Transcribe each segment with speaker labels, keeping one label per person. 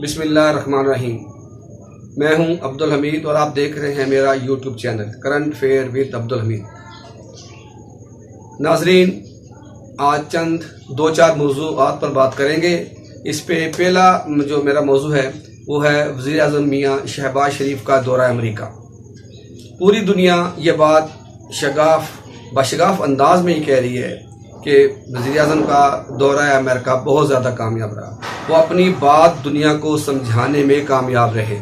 Speaker 1: बिस्मिल्लाहिर्रहमानिर्रहीम। मैं हूं अब्दुल हमीद और आप देख रहे हैं मेरा YouTube channel current fair with Abdul Hamid. नाजरीन, आज चंद दो चार मौज़ूआत पर बात करेंगे। इस पे पहला जो मेरा मौजू है वो है वज़ीर आज़म मियाँ शहबाज शरीफ का दौरा अमेरिका। पूरी दुनिया ये बात बशगाफ अंदाज में ही कह रही है कि वज़ीर आज़म का दौरा अमेरिका बहुत ज़्यादा कामयाब रहा। वो अपनी बात दुनिया को समझाने में कामयाब रहे।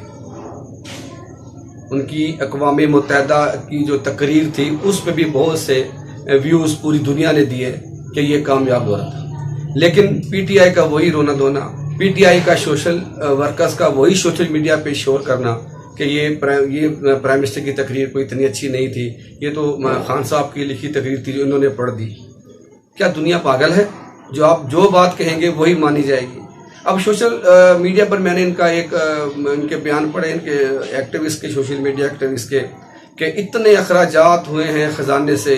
Speaker 1: उनकी अक़वाम मुत्तहिदा की जो तकरीर थी उस पर भी बहुत से व्यूज़ पूरी दुनिया ने दिए कि ये कामयाब दौरा था। लेकिन पीटीआई का वही रोना धोना, पीटीआई का सोशल वर्कर्स का वही सोशल मीडिया पे शोर करना कि ये प्राइम मिनिस्टर की तकरीर कोई इतनी अच्छी नहीं थी, ये तो खान साहब की लिखी तकरीर थी जो इन्होंने पढ़ दी। क्या दुनिया पागल है? जो आप जो बात कहेंगे वही मानी जाएगी। अब सोशल मीडिया पर मैंने इनके बयान पढ़े, इनके एक्टिविस्ट के, सोशल मीडिया एक्टिविस्ट के इतने अखराजात हुए हैं ख़जाने से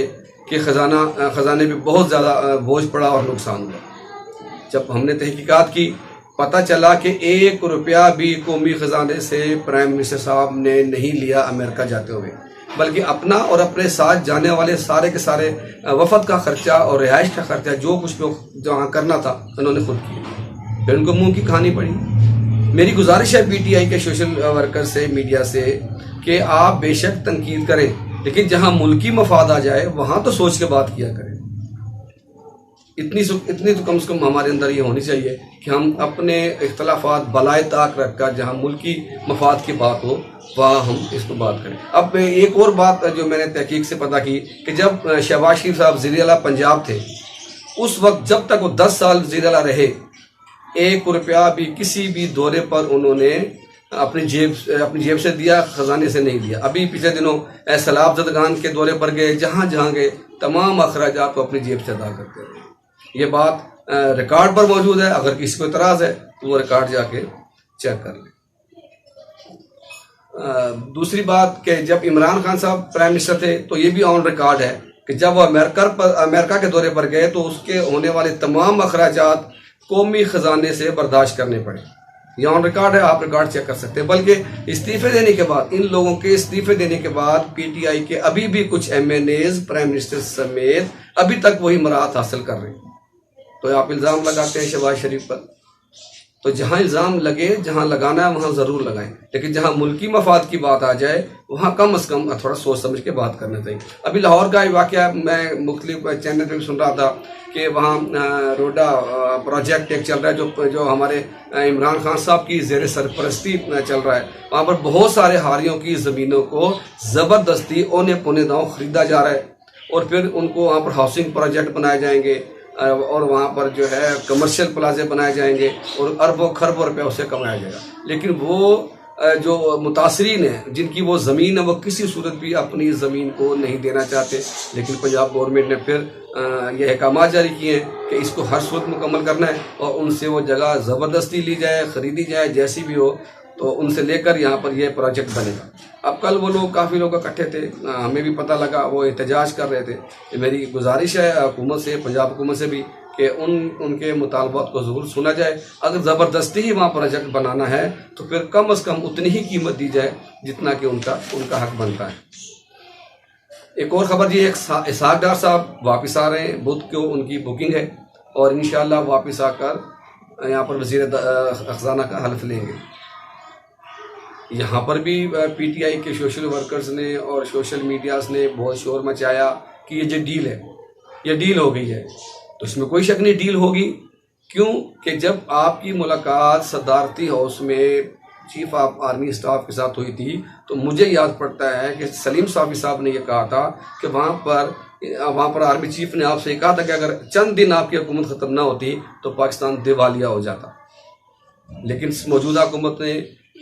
Speaker 1: कि ख़जाने पे बहुत ज़्यादा बोझ पड़ा और नुकसान हुआ। जब हमने तहकीकात की, पता चला कि 1 रुपया भी कौमी ख़जाने से प्राइम मिनिस्टर साहब ने नहीं लिया अमेरिका जाते हुए, बल्कि अपना और अपने साथ जाने वाले सारे के सारे वफद का खर्चा और रिहाइश का खर्चा जो कुछ भी जहाँ करना था उन्होंने खुद किया। फिर उनको मुंह की कहानी पड़ी। मेरी गुजारिश है पीटीआई के सोशल वर्कर से, मीडिया से, कि आप बेशक तनकीद करें, लेकिन जहां मुल्की मफाद आ जाए वहां तो सोच के बात किया करें। इतनी तो कम से कम हमारे अंदर ये होनी चाहिए कि हम अपने इख्तलाफात बलाए ताक रखकर जहां मुल्की मफाद की बात हो वहाँ हम इसको बात करें। अब एक और बात जो मैंने तहकीक से पता की कि जब शहबाज शरीफ साहब वज़ीर आला पंजाब थे, उस वक्त जब तक वो 10 साल वज़ीर आला रहे, 1 रुपया भी किसी भी दौरे पर उन्होंने अपनी जेब से दिया, खजाने से नहीं दिया। अभी पिछले दिनों सैलाब ज़दगान के दौरे पर गए, जहाँ जहाँ गए तमाम अखराजात को अपनी जेब से अदा करते रहे। ये बात रिकॉर्ड पर मौजूद है। अगर किसी को इतराज़ है तो वो रिकॉर्ड जाके चेक कर ले। दूसरी बात कि जब इमरान खान साहब प्राइम मिनिस्टर थे तो ये भी ऑन रिकॉर्ड है कि जब वो अमेरिका के दौरे पर गए तो उसके होने वाले तमाम अखराजात कौमी ख़जाने से बर्दाश्त करने पड़े। ये ऑन रिकॉर्ड है, आप रिकॉर्ड चेक कर सकते हैं। बल्कि इस्तीफे देने के बाद, इन लोगों के इस्तीफे देने के बाद पीटीआई के अभी भी कुछ MNAs प्राइम मिनिस्टर समेत अभी तक वही मराहत हासिल कर रहे हैं। तो आप इल्ज़ाम लगाते हैं शहबाज शरीफ पर, तो जहाँ इल्ज़ाम लगे, जहाँ लगाना है वहाँ ज़रूर लगाएं, लेकिन जहाँ मुल्की मफाद की बात आ जाए वहाँ कम से कम थोड़ा सोच समझ के बात करना चाहिए। अभी लाहौर का वाक़या मैं मुख्तलिफ चैनल पर भी सुन रहा था कि वहाँ रोडा प्रोजेक्ट एक चल रहा है जो हमारे इमरान खान साहब की ज़ेर सरपरस्ती चल रहा है। वहाँ पर बहुत सारे हारियों की ज़मीनों को ज़बरदस्ती औने पौने दांव ख़रीदा जा रहा है और फिर उनको वहाँ पर हाउसिंग प्रोजेक्ट बनाए जाएंगे और वहाँ पर जो है कमर्शियल प्लाजे बनाए जाएंगे और अरबों खरबों रुपया उससे कमाया जाएगा। लेकिन वो जो मुतासरीन हैं, जिनकी वो ज़मीन है, वो किसी सूरत भी अपनी ज़मीन को नहीं देना चाहते। लेकिन पंजाब गवर्नमेंट ने फिर ये अहकाम जारी किए हैं कि इसको हर सूरत मुकम्मल करना है और उनसे वो जगह ज़बरदस्ती ली जाए, ख़रीदी जाए, जैसी भी हो, तो उनसे लेकर यहाँ पर यह प्रोजेक्ट बनेगा। अब कल वो लोग काफ़ी लोग इकट्ठे थे, हमें भी पता लगा, वो एहतजाज कर रहे थे। मेरी गुजारिश है हुकूमत से, पंजाब हुकूमत से भी, कि उनके मुतालबात को ज़रूर सुना जाए। अगर ज़बरदस्ती ही वहाँ प्रोजेक्ट बनाना है तो फिर कम से कम उतनी ही कीमत दी जाए जितना कि उनका हक बनता है। एक और ख़बर जी, इसहाक डार साहब वापस आ रहे हैं। बुध को उनकी बुकिंग है और इंशाअल्लाह वापस आकर यहाँ पर वज़ीर ख़ज़ाना का हल्फ लेंगे। यहाँ पर भी पीटीआई के सोशल वर्कर्स ने और सोशल मीडियाज़ ने बहुत शोर मचाया कि ये जो डील है, ये डील हो गई है। तो इसमें कोई शक नहीं, डील होगी। क्यों कि जब आपकी मुलाकात सदारती हाउस में चीफ ऑफ आर्मी स्टाफ के साथ हुई थी तो मुझे याद पड़ता है कि सलीम साफ़ी साहब ने यह कहा था कि वहाँ पर आर्मी चीफ ने आपसे कहा था कि अगर चंद दिन आपकी हुकूमत ख़त्म ना होती तो पाकिस्तान दिवालिया हो जाता। लेकिन मौजूदा हुकूमत ने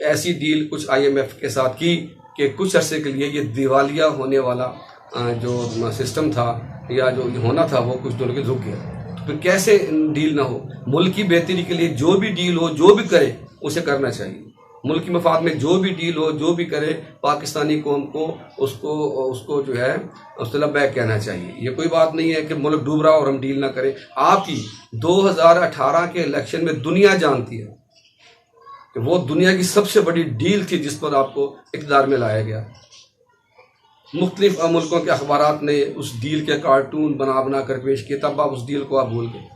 Speaker 1: ऐसी डील कुछ IMF के साथ की कि कुछ अरसे के लिए ये दिवालिया होने वाला जो सिस्टम था या जो होना था वो कुछ दिनों के रुक गया। तो फिर कैसे डील ना हो? मुल्क की बेहतरी के लिए जो भी डील हो, जो भी करे, उसे करना चाहिए। मुल्क की मफाद में जो भी डील हो, जो भी करे, पाकिस्तानी कौम को उसको जो है उससे लब्बैक कहना चाहिए। ये कोई बात नहीं है कि मुल्क डूब रहा और हम डील ना करें। आपकी 2018 के इलेक्शन में दुनिया जानती है कि वो दुनिया की सबसे बड़ी डील थी जिस पर आपको इक़्तिदार में लाया गया। मुख्तलिफ मुल्कों के अखबारात ने उस डील के कार्टून बना कर पेश किए, तब आप उस डील को आप भूल गए।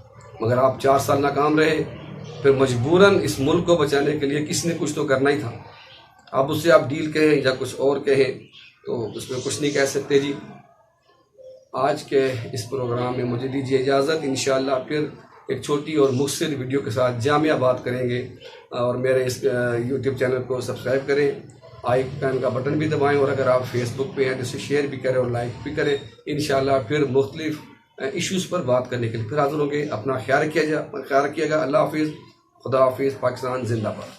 Speaker 1: मगर आप 4 साल नाकाम रहे, फिर मजबूरन इस मुल्क को बचाने के लिए किसी ने कुछ तो करना ही था। अब उससे आप डील कहें या कुछ और कहें तो उसमें कुछ नहीं कह सकते जी। आज के इस प्रोग्राम में मुझे दीजिए इजाज़त। इंशाअल्लाह फिर एक छोटी और मुख्तसर वीडियो के साथ जामिया बात करेंगे। और मेरे इस यूट्यूब चैनल को सब्सक्राइब करें, आइकन का बटन भी दबाएं, और अगर आप फेसबुक पे हैं तो इसे शेयर भी करें और लाइक भी करें। इंशाअल्लाह फिर मुख्तलिफ इश्यूज़ पर बात करने के लिए फिर हाज़िर होंगे। अपना ख्याल रखिएगा। अल्लाह हाफिज़, खुदा हाफिज़, पाकिस्तान जिंदाबाद।